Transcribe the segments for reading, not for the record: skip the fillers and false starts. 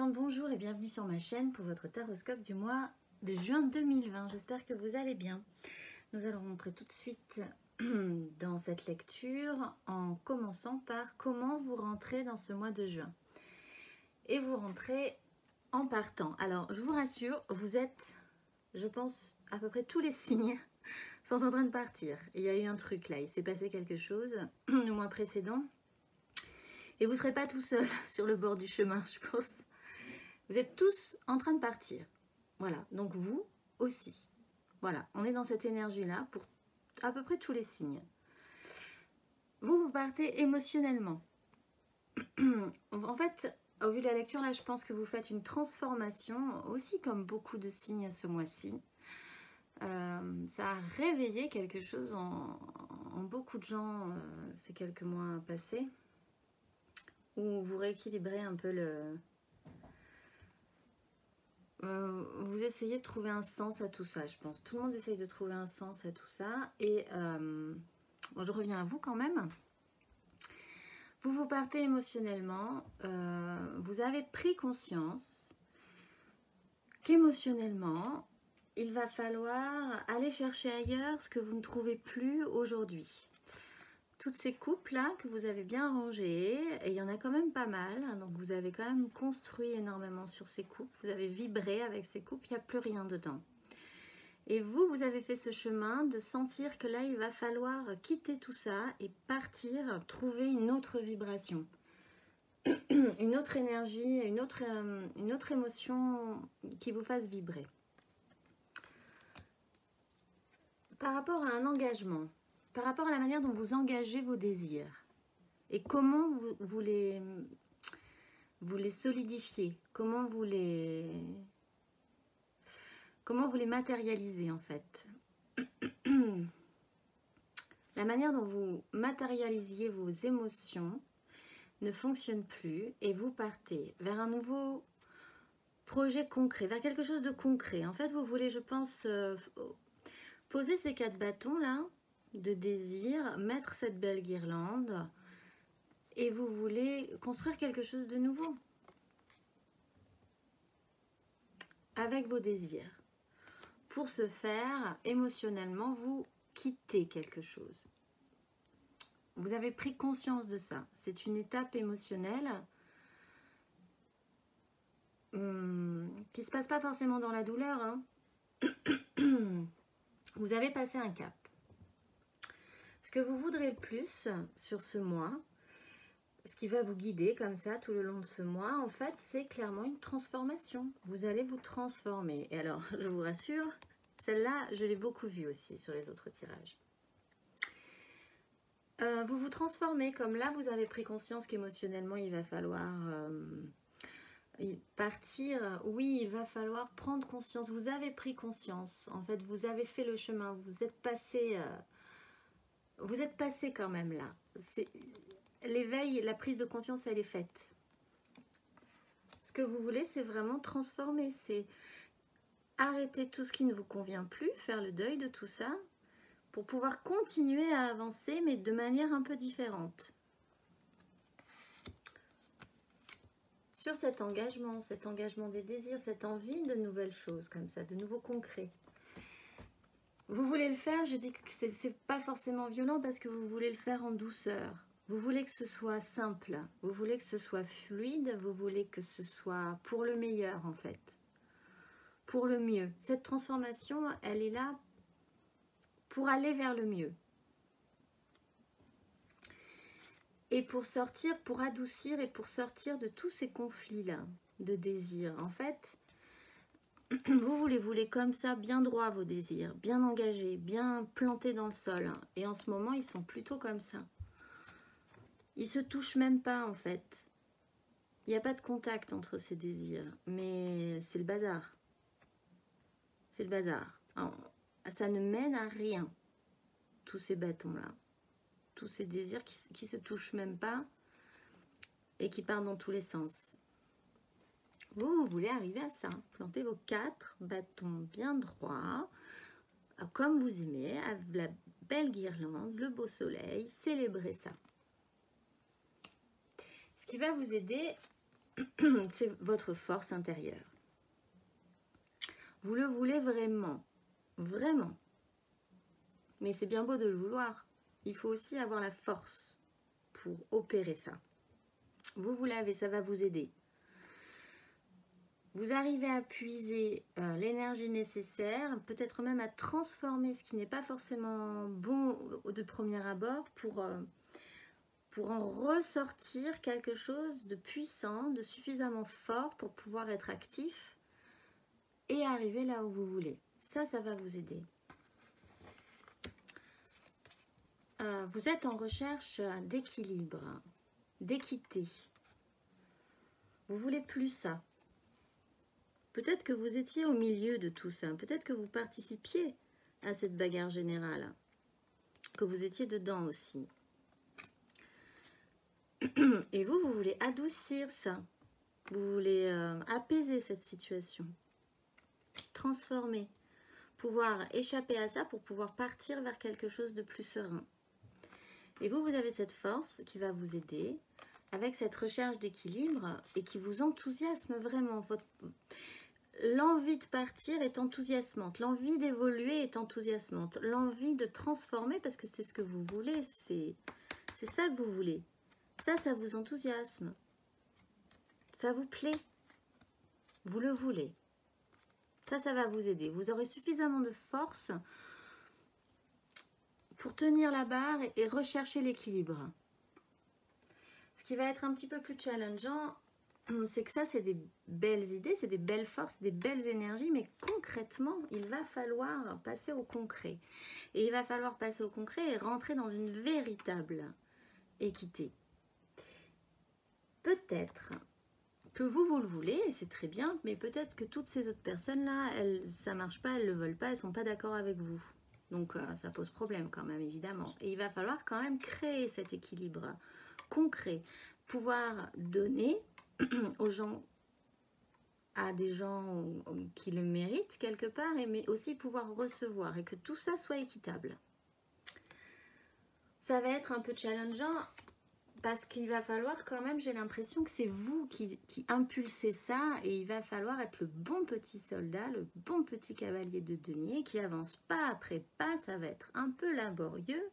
Capricorne, bonjour et bienvenue sur ma chaîne pour votre taroscope du mois de juin 2020. J'espère que vous allez bien. Nous allons rentrer tout de suite dans cette lecture en commençant par comment vous rentrez dans ce mois de juin. Et vous rentrez en partant. Alors, je vous rassure, vous êtes, je pense, à peu près tous les signes sont en train de partir. Il y a eu un truc là, il s'est passé quelque chose le mois précédent. Et vous ne serez pas tout seul sur le bord du chemin, je pense. Vous êtes tous en train de partir. Voilà, donc vous aussi. Voilà, on est dans cette énergie-là pour à peu près tous les signes. Vous partez émotionnellement. En fait, au vu de la lecture, là, je pense que vous faites une transformation, aussi comme beaucoup de signes ce mois-ci. Ça a réveillé quelque chose en beaucoup de gens ces quelques mois passés. Où vous rééquilibrez un peu le... vous essayez de trouver un sens à tout ça, je pense. Tout le monde essaye de trouver un sens à tout ça. Et bon, je reviens à vous quand même. Vous partez émotionnellement. Vous avez pris conscience qu'émotionnellement, il va falloir aller chercher ailleurs ce que vous ne trouvez plus aujourd'hui. Toutes ces coupes-là que vous avez bien rangées, et il y en a quand même pas mal, donc vous avez quand même construit énormément sur ces coupes, vous avez vibré avec ces coupes, il n'y a plus rien dedans. Et vous avez fait ce chemin de sentir que là, il va falloir quitter tout ça et partir, trouver une autre vibration, une autre énergie, une autre émotion qui vous fasse vibrer. Par rapport à un engagement, par rapport à la manière dont vous engagez vos désirs et comment vous les solidifiez, comment vous les matérialisez en fait. La manière dont vous matérialisiez vos émotions ne fonctionne plus et vous partez vers un nouveau projet concret, vers quelque chose de concret. En fait, vous voulez, je pense, poser ces 4 bâtons là de désir, mettre cette belle guirlande et vous voulez construire quelque chose de nouveau avec vos désirs. Pour ce faire, émotionnellement, vous quittez quelque chose. Vous avez pris conscience de ça. C'est une étape émotionnelle qui ne se passe pas forcément dans la douleur. Hein. Vous avez passé un cap. Ce que vous voudrez le plus sur ce mois, ce qui va vous guider comme ça tout le long de ce mois, en fait, c'est clairement une transformation. Vous allez vous transformer. Et alors, je vous rassure, celle-là, je l'ai beaucoup vue aussi sur les autres tirages. Vous vous transformez, comme là, vous avez pris conscience qu'émotionnellement, il va falloir partir. Oui, il va falloir prendre conscience. Vous avez pris conscience. En fait, vous avez fait le chemin. Vous êtes passé quand même là. L'éveil, la prise de conscience, elle est faite. Ce que vous voulez, c'est vraiment transformer. C'est arrêter tout ce qui ne vous convient plus, faire le deuil de tout ça, pour pouvoir continuer à avancer, mais de manière un peu différente. Sur cet engagement des désirs, cette envie de nouvelles choses comme ça, de nouveaux concrets. Vous voulez le faire, je dis que c'est pas forcément violent parce que vous voulez le faire en douceur. Vous voulez que ce soit simple, vous voulez que ce soit fluide, vous voulez que ce soit pour le meilleur en fait, pour le mieux. Cette transformation, elle est là pour aller vers le mieux. Et pour sortir, pour adoucir et pour sortir de tous ces conflits-là de désirs. En fait, vous voulez comme ça, bien droit vos désirs, bien engagés, bien plantés dans le sol. Et en ce moment, ils sont plutôt comme ça. Ils se touchent même pas en fait. Il n'y a pas de contact entre ces désirs, mais c'est le bazar. C'est le bazar. Alors, ça ne mène à rien, tous ces bâtons-là. Tous ces désirs qui se touchent même pas et qui partent dans tous les sens. Vous voulez arriver à ça. Plantez vos 4 bâtons bien droits, comme vous aimez, avec la belle guirlande, le beau soleil, célébrez ça. Ce qui va vous aider, c'est votre force intérieure. Vous le voulez vraiment, vraiment. Mais c'est bien beau de le vouloir. Il faut aussi avoir la force pour opérer ça. Vous l'avez, ça va vous aider. Vous arrivez à puiser l'énergie nécessaire, peut-être même à transformer ce qui n'est pas forcément bon de premier abord pour en ressortir quelque chose de puissant, de suffisamment fort pour pouvoir être actif et arriver là où vous voulez. Ça va vous aider. Vous êtes en recherche d'équilibre, d'équité. Vous voulez plus ça. Peut-être que vous étiez au milieu de tout ça. Peut-être que vous participiez à cette bagarre générale. Que vous étiez dedans aussi. Et vous voulez adoucir ça. Vous voulez apaiser cette situation. Transformer. Pouvoir échapper à ça pour pouvoir partir vers quelque chose de plus serein. Et vous avez cette force qui va vous aider avec cette recherche d'équilibre et qui vous enthousiasme vraiment. L'envie de partir est enthousiasmante, l'envie d'évoluer est enthousiasmante, l'envie de transformer, parce que c'est ce que vous voulez, c'est ça que vous voulez. Ça vous enthousiasme, ça vous plaît, vous le voulez. Ça va vous aider. Vous aurez suffisamment de force pour tenir la barre et rechercher l'équilibre. Ce qui va être un petit peu plus challengeant, c'est que ça, c'est des belles idées, c'est des belles forces, des belles énergies, mais concrètement, il va falloir passer au concret. Et il va falloir passer au concret et rentrer dans une véritable équité. Peut-être que vous le voulez, et c'est très bien, mais peut-être que toutes ces autres personnes-là, ça ne marche pas, elles ne le veulent pas, elles ne sont pas d'accord avec vous. Donc, ça pose problème quand même, évidemment. Et il va falloir quand même créer cet équilibre concret, pouvoir donner aux gens, à des gens qui le méritent quelque part, mais aussi pouvoir recevoir et que tout ça soit équitable. Ça va être un peu challengeant parce qu'il va falloir quand même, j'ai l'impression que c'est vous qui impulsez ça et il va falloir être le bon petit soldat, le bon petit cavalier de denier qui avance pas après pas. Ça va être un peu laborieux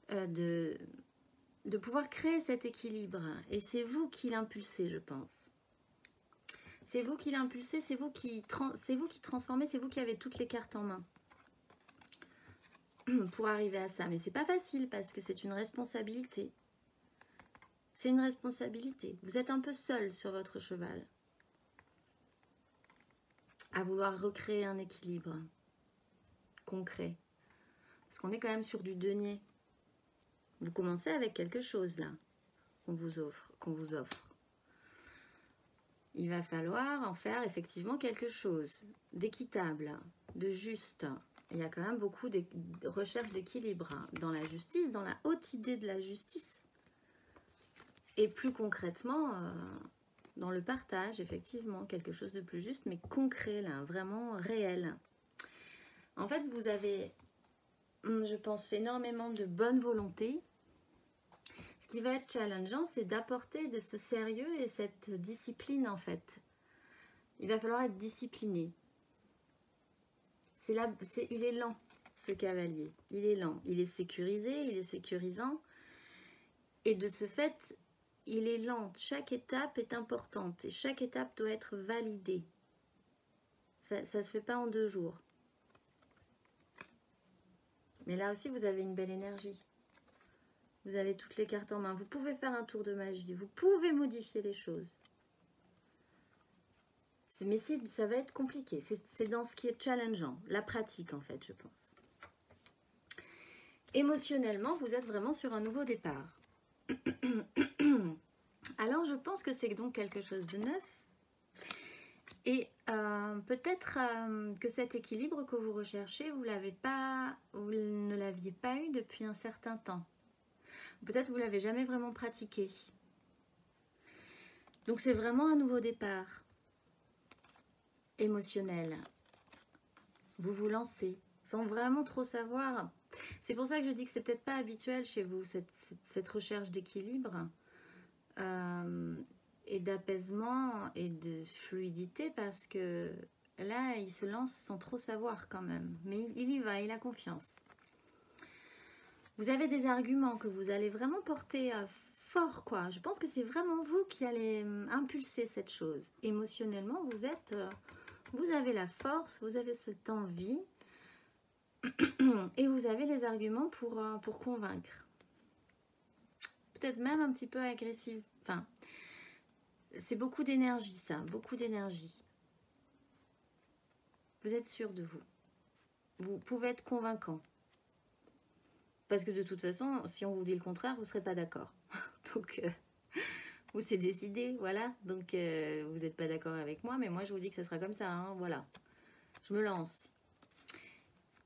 de pouvoir créer cet équilibre. Et c'est vous qui l'impulsez, je pense. C'est vous qui l'impulsez, c'est vous qui transformez, c'est vous qui avez toutes les cartes en main pour arriver à ça. Mais c'est pas facile parce que c'est une responsabilité. C'est une responsabilité. Vous êtes un peu seul sur votre cheval à vouloir recréer un équilibre concret. Parce qu'on est quand même sur du denier. Vous commencez avec quelque chose là qu'on vous offre. Il va falloir en faire effectivement quelque chose d'équitable, de juste. Il y a quand même beaucoup de recherche d'équilibre dans la justice, dans la haute idée de la justice. Et plus concrètement, dans le partage, effectivement, quelque chose de plus juste, mais concret, là, vraiment réel. En fait, vous avez, je pense, énormément de bonne volonté. Ce qui va être challengeant, c'est d'apporter de ce sérieux et cette discipline, en fait. Il va falloir être discipliné. Il est lent, ce cavalier. Il est lent. Il est sécurisé, il est sécurisant. Et de ce fait, il est lent. Chaque étape est importante et chaque étape doit être validée. Ça ne se fait pas en 2 jours. Mais là aussi, vous avez une belle énergie. Vous avez toutes les cartes en main. Vous pouvez faire un tour de magie. Vous pouvez modifier les choses. Mais ça va être compliqué. C'est dans ce qui est challengeant. La pratique, en fait, je pense. Émotionnellement, vous êtes vraiment sur un nouveau départ. Alors, je pense que c'est donc quelque chose de neuf. Et peut-être que cet équilibre que vous recherchez, vous ne l'aviez pas eu depuis un certain temps. Peut-être vous ne l'avez jamais vraiment pratiqué. Donc, c'est vraiment un nouveau départ émotionnel. Vous vous lancez sans vraiment trop savoir. C'est pour ça que je dis que c'est peut-être pas habituel chez vous, cette recherche d'équilibre. d'apaisement et de fluidité, parce que là, il se lance sans trop savoir quand même. Mais il y va, il a confiance. Vous avez des arguments que vous allez vraiment porter fort, quoi. Je pense que c'est vraiment vous qui allez impulser cette chose. Émotionnellement, vous avez la force, vous avez cette envie et vous avez les arguments pour convaincre. Peut-être même un petit peu agressif. Enfin, c'est beaucoup d'énergie, ça, beaucoup d'énergie. Vous êtes sûr de vous. Vous pouvez être convaincant. Parce que de toute façon, si on vous dit le contraire, vous ne serez pas d'accord. Donc, vous c'est décidé, voilà. Donc, vous n'êtes pas d'accord avec moi, mais moi, je vous dis que ça sera comme ça, hein, voilà. Je me lance.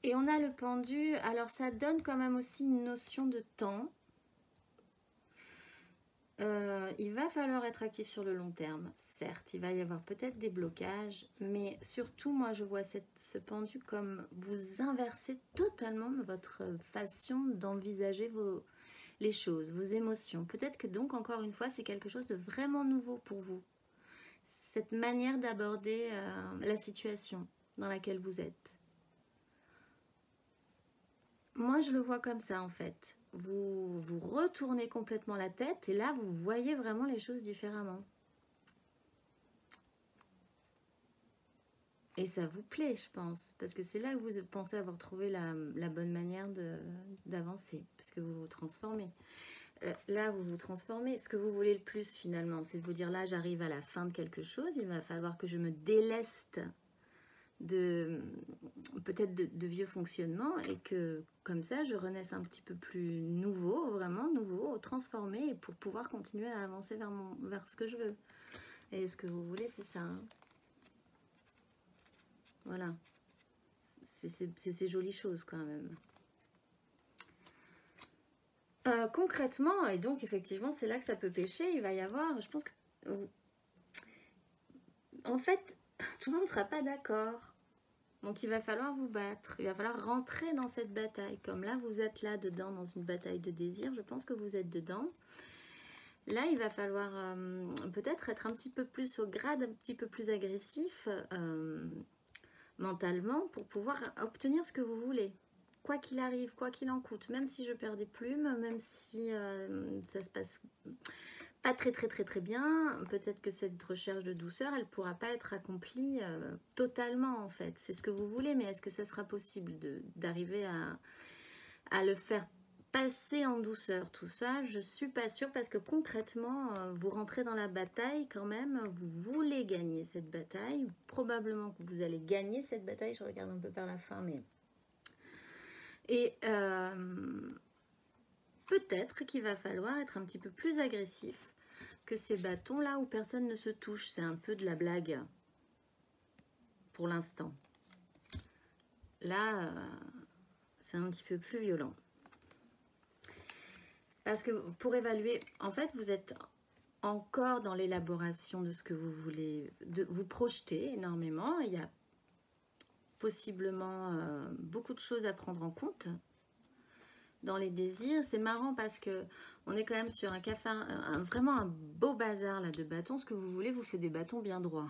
Et on a le pendu. Alors, ça donne quand même aussi une notion de temps. Il va falloir être actif sur le long terme. Certes, il va y avoir peut-être des blocages, mais surtout, moi, je vois ce pendu comme vous inversez totalement votre façon d'envisager les choses, vos émotions. Peut-être que donc, encore une fois, c'est quelque chose de vraiment nouveau pour vous. Cette manière d'aborder la situation dans laquelle vous êtes. Moi, je le vois comme ça, en fait. Vous retournez complètement la tête et là, vous voyez vraiment les choses différemment. Et ça vous plaît, je pense, parce que c'est là que vous pensez avoir trouvé la bonne manière d'avancer, parce que vous vous transformez. Là, vous vous transformez. Ce que vous voulez le plus, finalement, c'est de vous dire, là, j'arrive à la fin de quelque chose, il va falloir que je me déleste peut-être de vieux fonctionnements et que comme ça je renaisse un petit peu plus nouveau, vraiment nouveau, transformé, et pour pouvoir continuer à avancer vers ce que je veux. Et ce que vous voulez, c'est ça, hein. Voilà, c'est ces jolies choses quand même. Concrètement, et donc effectivement c'est là que ça peut pêcher, il va y avoir, je pense que en fait tout le monde ne sera pas d'accord. Donc il va falloir vous battre, il va falloir rentrer dans cette bataille. Comme là, vous êtes là dedans dans une bataille de désir, je pense que vous êtes dedans. Là, il va falloir peut-être être un petit peu plus au grade, un petit peu plus agressif mentalement pour pouvoir obtenir ce que vous voulez. Quoi qu'il arrive, quoi qu'il en coûte, même si je perds des plumes, même si ça se passe pas très bien, peut-être que cette recherche de douceur, elle pourra pas être accomplie totalement en fait. C'est ce que vous voulez, mais est-ce que ça sera possible d'arriver à le faire passer en douceur, tout ça? Je suis pas sûre, parce que concrètement, vous rentrez dans la bataille quand même, vous voulez gagner cette bataille, probablement que vous allez gagner cette bataille, je regarde un peu par la fin, mais... Et peut-être qu'il va falloir être un petit peu plus agressif que ces bâtons là où personne ne se touche. C'est un peu de la blague pour l'instant. Là, c'est un petit peu plus violent. Parce que pour évaluer, en fait, vous êtes encore dans l'élaboration de ce que vous voulez, vous projetez énormément. Il y a possiblement beaucoup de choses à prendre en compte dans les désirs. C'est marrant parce que on est quand même sur un cafard, vraiment un beau bazar là de bâtons. Ce que vous voulez, vous, c'est des bâtons bien droits.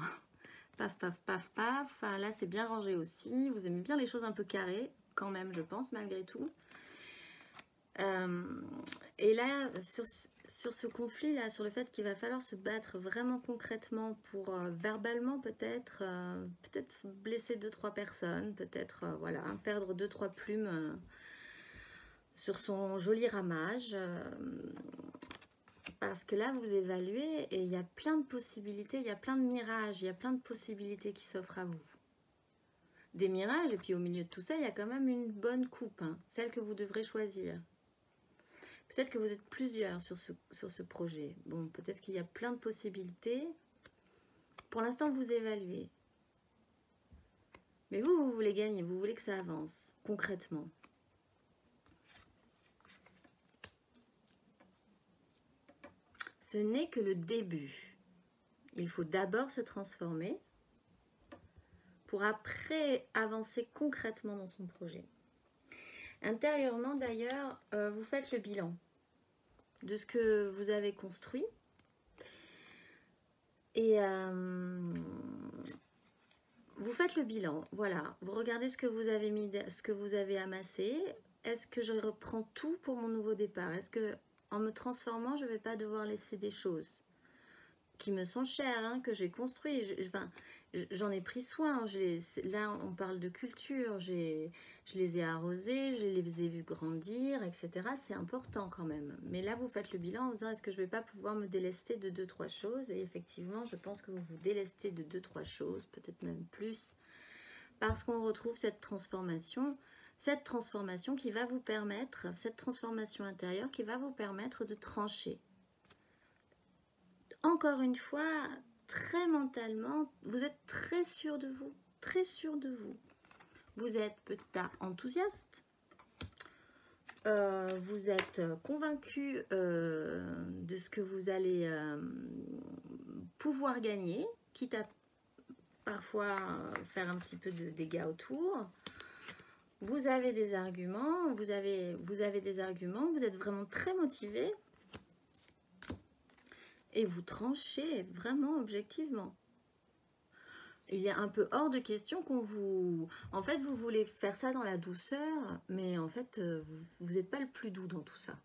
Paf, paf, paf, paf. Là, c'est bien rangé aussi. Vous aimez bien les choses un peu carrées, quand même, je pense, malgré tout. Et là, sur ce conflit-là, sur le fait qu'il va falloir se battre vraiment concrètement pour, verbalement peut-être blesser 2-3 personnes, peut-être, voilà, perdre 2-3 plumes sur son joli ramage, parce que là vous évaluez et il y a plein de possibilités, il y a plein de mirages, il y a plein de possibilités qui s'offrent à vous. Des mirages, et puis au milieu de tout ça, il y a quand même une bonne coupe, hein, celle que vous devrez choisir. Peut-être que vous êtes plusieurs sur ce projet. Bon, peut-être qu'il y a plein de possibilités. Pour l'instant, vous évaluez. Mais vous voulez gagner, vous voulez que ça avance, concrètement. Ce n'est que le début. Il faut d'abord se transformer pour après avancer concrètement dans son projet. Intérieurement d'ailleurs, vous faites le bilan de ce que vous avez construit. Et vous faites le bilan, voilà. Vous regardez ce que vous avez mis, ce que vous avez amassé. Est-ce que je reprends tout pour mon nouveau départ? Est-ce que en me transformant, je ne vais pas devoir laisser des choses qui me sont chères, hein, que j'ai construit. J'en ai pris soin. Là, on parle de culture. Je les ai arrosés, je les ai vus grandir, etc. C'est important quand même. Mais là, vous faites le bilan en vous disant, est-ce que je ne vais pas pouvoir me délester de 2-3 choses? Et effectivement, je pense que vous vous délestez de 2-3 choses, peut-être même plus, parce qu'on retrouve cette transformation qui va vous permettre, cette transformation intérieure qui va vous permettre de trancher. Encore une fois, très mentalement, vous êtes très sûr de vous, très sûr de vous. Vous êtes petit a enthousiaste, vous êtes convaincu de ce que vous allez pouvoir gagner, quitte à parfois faire un petit peu de dégâts autour. Vous avez des arguments, vous avez des arguments, vous êtes vraiment très motivé. Et vous tranchez vraiment objectivement. Il est un peu hors de question qu'on vous... En fait, vous voulez faire ça dans la douceur, mais en fait, vous n'êtes pas le plus doux dans tout ça.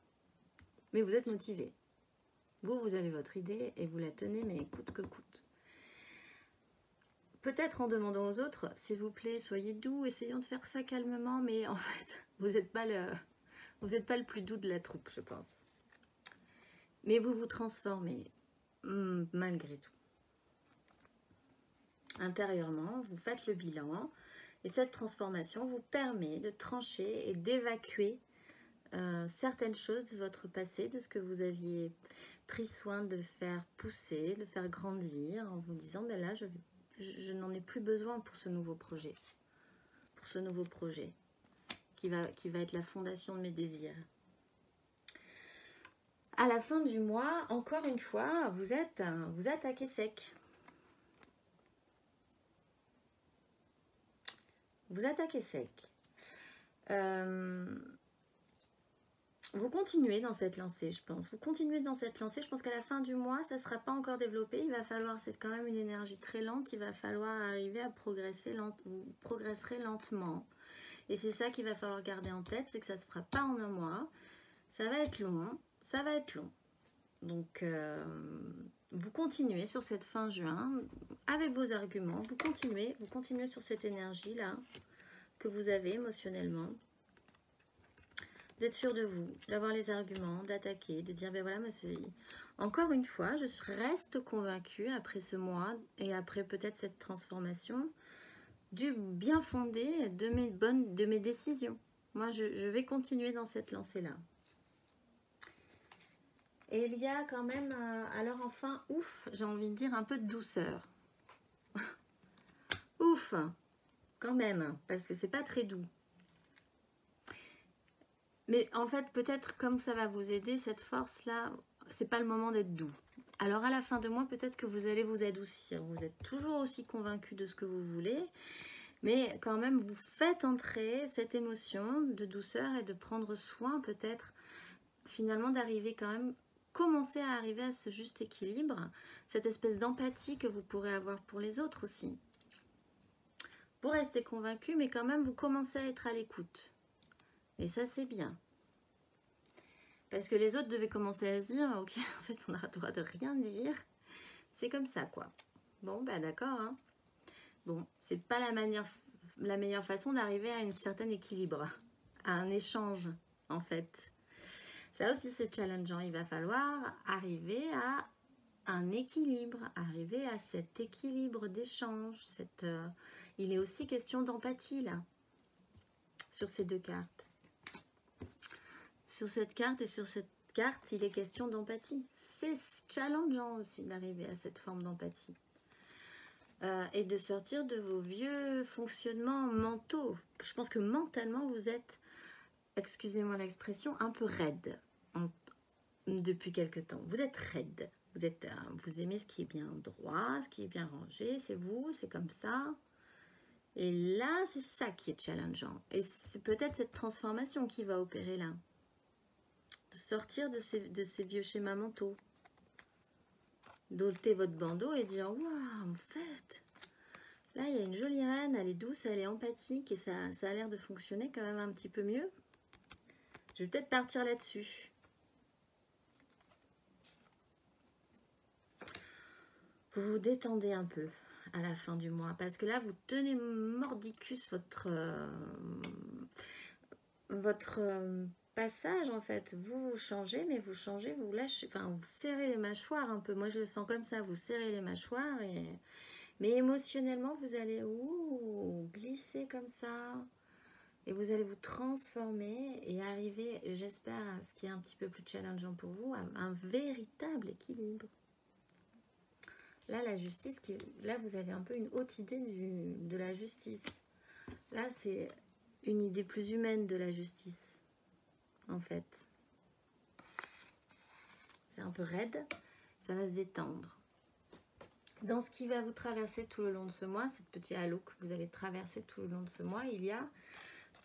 Mais vous êtes motivé. Vous avez votre idée et vous la tenez, mais coûte que coûte. Peut-être en demandant aux autres, s'il vous plaît, soyez doux, essayons de faire ça calmement, mais en fait, vous n'êtes pas le plus doux de la troupe, je pense. Mais vous vous transformez, malgré tout. Intérieurement, vous faites le bilan et cette transformation vous permet de trancher et d'évacuer certaines choses de votre passé, de ce que vous aviez pris soin de faire pousser, de faire grandir, en vous disant, ben là, je n'en ai plus besoin pour ce nouveau projet. Pour ce nouveau projet qui va être la fondation de mes désirs. À la fin du mois, encore une fois, vous attaquez sec. Vous attaquez sec. Vous continuez dans cette lancée, je pense. Vous continuez dans cette lancée. Je pense qu'à la fin du mois, ça ne sera pas encore développé. Il va falloir, c'est quand même une énergie très lente. Il va falloir arriver à progresser. Vous progresserez lentement. Et c'est ça qu'il va falloir garder en tête, c'est que ça ne se fera pas en un mois. Ça va être long. Ça va être long. Donc, vous continuez sur cette fin juin avec vos arguments. Vous continuez sur cette énergie-là que vous avez émotionnellement, d'être sûr de vous, d'avoir les arguments, d'attaquer, de dire, ben voilà, moi c'est... Encore une fois, je reste convaincue après ce mois et après peut-être cette transformation du bien fondé de mes décisions. Moi, je vais continuer dans cette lancée-là. Et il y a quand même, alors enfin, ouf, j'ai envie de dire un peu de douceur. Ouf, quand même, parce que c'est pas très doux. Mais en fait, peut-être comme ça va vous aider, cette force-là, c'est pas le moment d'être doux. Alors à la fin de mois, peut-être que vous allez vous adoucir. Vous êtes toujours aussi convaincu de ce que vous voulez, mais quand même, vous faites entrer cette émotion de douceur et de prendre soin, peut-être, finalement, d'arriver quand même, commencer à arriver à ce juste équilibre, cette espèce d'empathie que vous pourrez avoir pour les autres aussi. Vous restez convaincu, mais quand même, vous commencez à être à l'écoute. Et ça, c'est bien. Parce que les autres devaient commencer à se dire, ok, en fait, on n'a le droit de rien dire. C'est comme ça, quoi. Bon, bah d'accord. Hein. Bon, c'est pas la meilleure façon d'arriver à un certain équilibre, à un échange, en fait. Ça aussi, c'est challengeant. Il va falloir arriver à un équilibre, arriver à cet équilibre d'échange. Il est aussi question d'empathie, là, sur ces deux cartes. Sur cette carte et sur cette carte, il est question d'empathie. C'est challengeant aussi d'arriver à cette forme d'empathie. Et de sortir de vos vieux fonctionnements mentaux. Je pense que mentalement, vous êtes, excusez-moi l'expression, un peu raide depuis quelque temps. Vous êtes raide. Vous aimez ce qui est bien droit, ce qui est bien rangé. C'est vous, c'est comme ça. Et là, c'est ça qui est challengeant. Et c'est peut-être cette transformation qui va opérer là. De sortir de ces vieux schémas mentaux. Dompter votre bandeau et dire waouh, en fait, là il y a une jolie reine, elle est douce, elle est empathique et ça a l'air de fonctionner quand même un petit peu mieux. Je vais peut-être partir là-dessus. Vous vous détendez un peu à la fin du mois parce que là vous tenez mordicus votre passage en fait. Vous changez, mais vous changez, vous lâchez, enfin vous serrez les mâchoires un peu. Moi je le sens comme ça, vous serrez les mâchoires mais émotionnellement vous allez glisser comme ça et vous allez vous transformer et arriver, j'espère, à ce qui est un petit peu plus challengeant pour vous, à un véritable équilibre. Là, la justice, là, vous avez un peu une haute idée de la justice. Là, c'est une idée plus humaine de la justice, en fait. C'est un peu raide, ça va se détendre. Dans ce qui va vous traverser tout le long de ce mois, cette petite halo que vous allez traverser tout le long de ce mois, il y a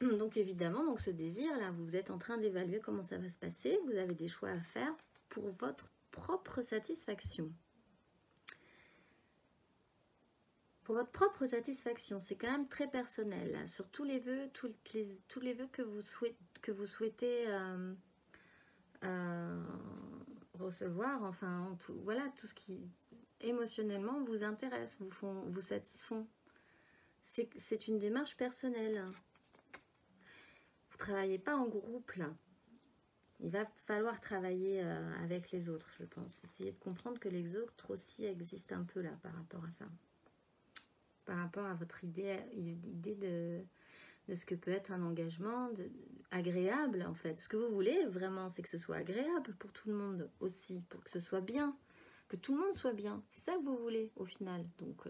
donc évidemment donc ce désir, là, vous êtes en train d'évaluer comment ça va se passer. Vous avez des choix à faire pour votre propre satisfaction. Pour votre propre satisfaction, c'est quand même très personnel. Là. Sur tous les vœux, tous les vœux que vous souhaitez recevoir, enfin, voilà, tout ce qui émotionnellement vous intéresse, vous satisfont. C'est une démarche personnelle. Vous ne travaillez pas en groupe, là. Il va falloir travailler avec les autres, je pense. Essayez de comprendre que les autres aussi existent un peu, là, par rapport à ça. Par rapport à votre idée de ce que peut être un engagement agréable, en fait. Ce que vous voulez, vraiment, c'est que ce soit agréable pour tout le monde aussi, pour que ce soit bien, que tout le monde soit bien. C'est ça que vous voulez, au final. Donc,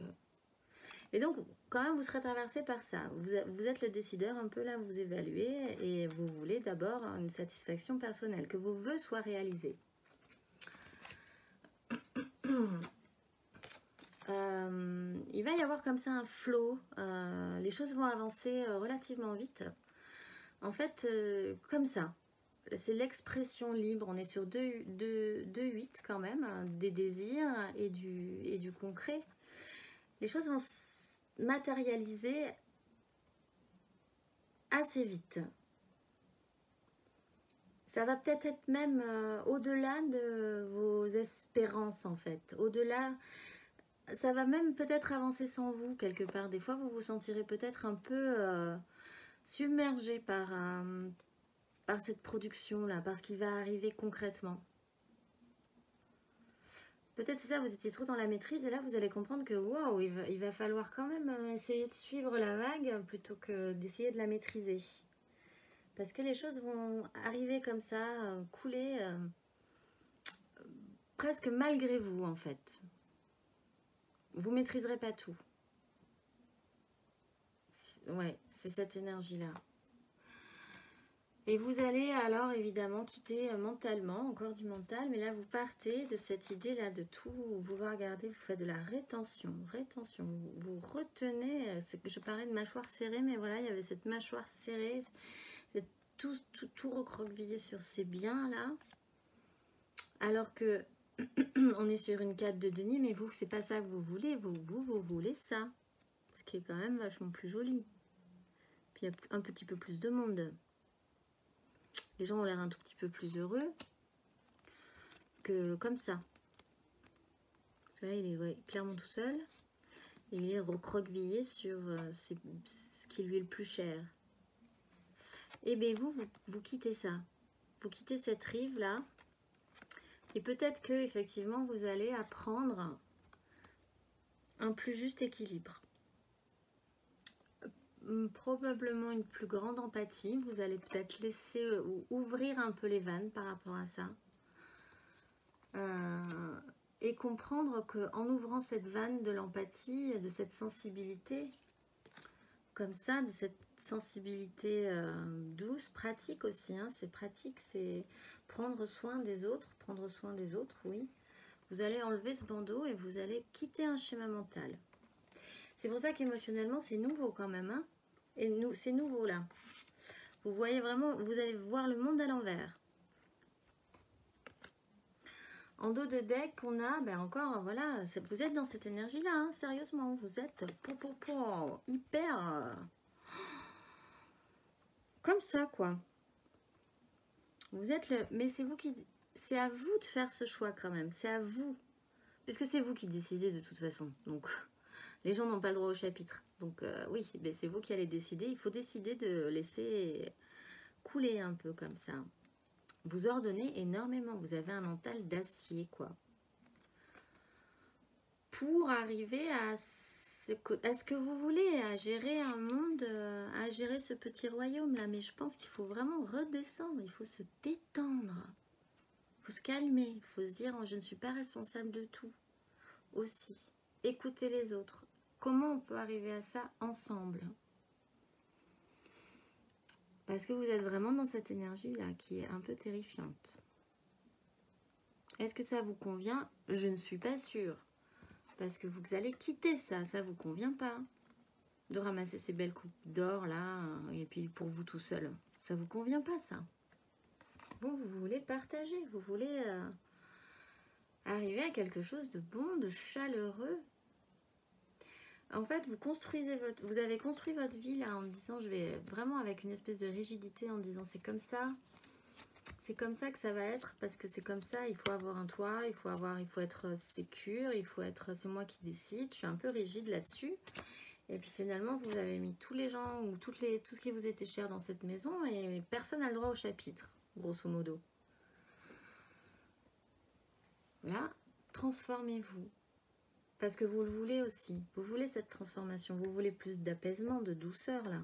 et donc, quand même, vous serez traversé par ça. Vous êtes le décideur, un peu là, vous évaluez, et vous voulez d'abord une satisfaction personnelle, que vos vœux soient réalisés. Il va y avoir comme ça un flow, les choses vont avancer relativement vite. En fait, comme ça, c'est l'expression libre, on est sur 2-8 quand même, des désirs et du concret. Les choses vont se matérialiser assez vite. Ça va peut-être être même au-delà de vos espérances en fait, au-delà. Ça va même peut-être avancer sans vous, quelque part. Des fois, vous vous sentirez peut-être un peu submergé par cette production-là, par ce qui va arriver concrètement. Peut-être c'est ça, vous étiez trop dans la maîtrise, et là, vous allez comprendre que, waouh, il va falloir quand même essayer de suivre la vague, plutôt que d'essayer de la maîtriser. Parce que les choses vont arriver comme ça, couler, presque malgré vous, en fait. Vous ne maîtriserez pas tout. Ouais, c'est cette énergie-là. Et vous allez alors évidemment quitter mentalement, encore du mental, mais là vous partez de cette idée-là de tout vouloir garder, vous faites de la rétention, vous retenez, je parlais de mâchoire serrée, mais voilà, il y avait cette mâchoire serrée, c'est tout recroquevillé sur ces biens-là, alors que on est sur une carte de Denis, mais vous, c'est pas ça que vous voulez, vous voulez ça, ce qui est quand même vachement plus joli. Puis il y a un petit peu plus de monde. Les gens ont l'air un tout petit peu plus heureux que comme ça. Là, il est clairement tout seul. Et il est recroquevillé sur ce qui lui est le plus cher. Et bien vous quittez ça. Vous quittez cette rive-là. Et peut-être que effectivement vous allez apprendre un plus juste équilibre. Probablement une plus grande empathie. Vous allez peut-être laisser ou ouvrir un peu les vannes par rapport à ça. Et comprendre qu'en ouvrant cette vanne de l'empathie, de cette sensibilité, comme ça, de cette sensibilité douce, pratique aussi, hein, c'est pratique, c'est prendre soin des autres, oui. Vous allez enlever ce bandeau et vous allez quitter un schéma mental. C'est pour ça qu'émotionnellement, c'est nouveau quand même, hein, et c'est nouveau là. Vous voyez vraiment, vous allez voir le monde à l'envers. En dos de deck, on a encore, voilà, vous êtes dans cette énergie-là, hein, sérieusement, vous êtes hyper comme ça, quoi. Vous êtes le... Mais c'est vous qui... C'est à vous de faire ce choix quand même, c'est à vous. Puisque c'est vous qui décidez de toute façon, donc les gens n'ont pas le droit au chapitre. Donc oui, c'est vous qui allez décider, il faut décider de laisser couler un peu comme ça. Vous ordonnez énormément, vous avez un mental d'acier, quoi. Pour arriver à ce que vous voulez, à gérer un monde, à gérer ce petit royaume-là. Mais je pense qu'il faut vraiment redescendre, il faut se détendre. Il faut se calmer, il faut se dire, je ne suis pas responsable de tout. Aussi, écouter les autres. Comment on peut arriver à ça ensemble? Parce que vous êtes vraiment dans cette énergie-là qui est un peu terrifiante. Est-ce que ça vous convient? Je ne suis pas sûre. Parce que vous allez quitter ça, ça vous convient pas. De ramasser ces belles coupes d'or là, et puis pour vous tout seul. Ça vous convient pas ça. Vous voulez partager, vous voulez arriver à quelque chose de bon, de chaleureux. En fait, vous avez construit votre vie là en disant, je vais vraiment avec une espèce de rigidité en disant c'est comme ça que ça va être, parce que c'est comme ça, il faut avoir un toit, il faut être sécure, c'est moi qui décide, je suis un peu rigide là-dessus. Et puis finalement, vous avez mis tous les gens ou tout ce qui vous était cher dans cette maison et personne n'a le droit au chapitre, grosso modo. Là, transformez-vous. Parce que vous le voulez aussi. Vous voulez cette transformation. Vous voulez plus d'apaisement, de douceur, là.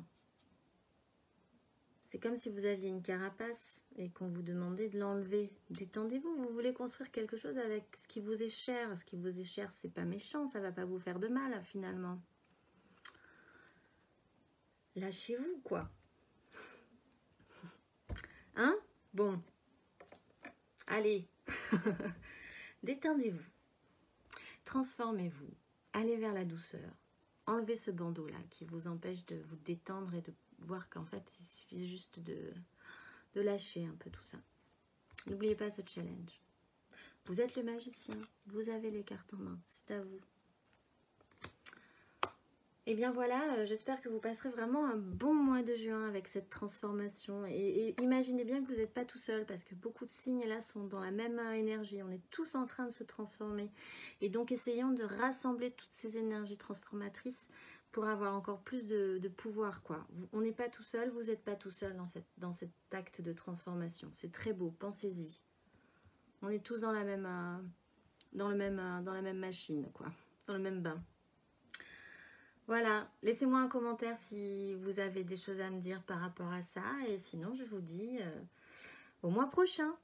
C'est comme si vous aviez une carapace et qu'on vous demandait de l'enlever. Détendez-vous. Vous voulez construire quelque chose avec ce qui vous est cher. Ce qui vous est cher, c'est pas méchant. Ça va pas vous faire de mal, finalement. Lâchez-vous, quoi. Hein? Bon. Allez. Détendez-vous. Transformez-vous, allez vers la douceur, enlevez ce bandeau-là qui vous empêche de vous détendre et de voir qu'en fait, il suffit juste de lâcher un peu tout ça. N'oubliez pas ce challenge. Vous êtes le magicien, vous avez les cartes en main, c'est à vous. Et bien voilà, j'espère que vous passerez vraiment un bon mois de juin avec cette transformation. Et imaginez bien que vous n'êtes pas tout seul, parce que beaucoup de signes là sont dans la même énergie. On est tous en train de se transformer. Et donc essayons de rassembler toutes ces énergies transformatrices pour avoir encore plus de pouvoir, quoi. On n'est pas tout seul, vous n'êtes pas tout seul dans cet acte de transformation. C'est très beau, pensez-y. On est tous dans la même machine, quoi. Dans le même bain. Voilà, laissez-moi un commentaire si vous avez des choses à me dire par rapport à ça. Et sinon, je vous dis au mois prochain.